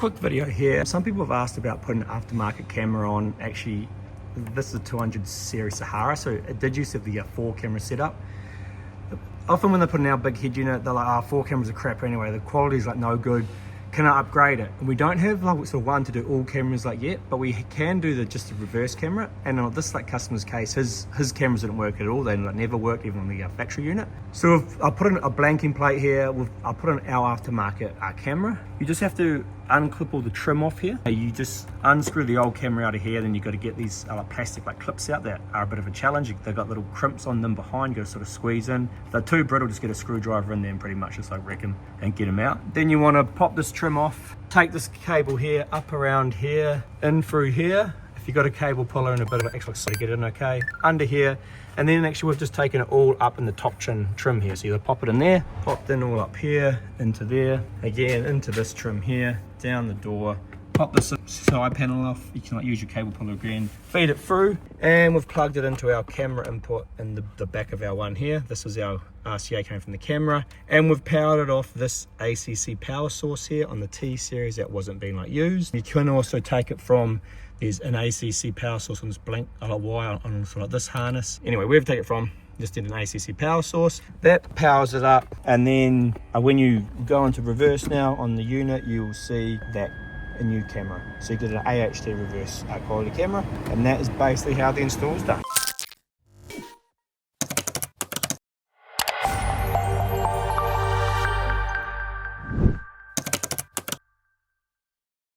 Quick video here. Some people have asked about putting an aftermarket camera on. Actually, this is a 200 series Sahara, so it did use to have the 4 camera setup. Often when they put in our big head unit, they're like, 4 cameras are crap anyway, the quality's like no good, can I upgrade it? And we don't have like sort of one to do all cameras like yet, but we can do just the reverse camera. And on this like customer's case, his cameras didn't work at all. They like never worked even on the factory unit. So I put in a blanking plate here. I put in our aftermarket camera. You just have to unclip all the trim off here. You just unscrew the old camera out of here, then you've got to get these like plastic like clips out that are a bit of a challenge. They've got little crimps on them behind, you got to sort of squeeze in. If they're too brittle, just get a screwdriver in there and pretty much just like wreck them and get them out. Then you want to pop this trim off, take this cable here up around here, in through here. If you've got a cable puller and a bit of an extra, so to get it in okay, under here. And then actually we've just taken it all up in the top trim here. So you pop it in there, popped in all up here, into there, again into this trim here, down the door, pop this side panel off. You can like use your cable puller again, feed it through, and we've plugged it into our camera input in the back of our one here. This is our RCA coming from the camera, and we've powered it off this ACC power source here on the T Series that wasn't being like used. You can also take it from, there's an ACC power source on this blank wire on sort of this harness. Anyway, where we take it from, just did an ACC power source that powers it up, and then when you go into reverse now on the unit, you will see that a new camera. So you get an AHD reverse quality camera, and that is basically how the install is done.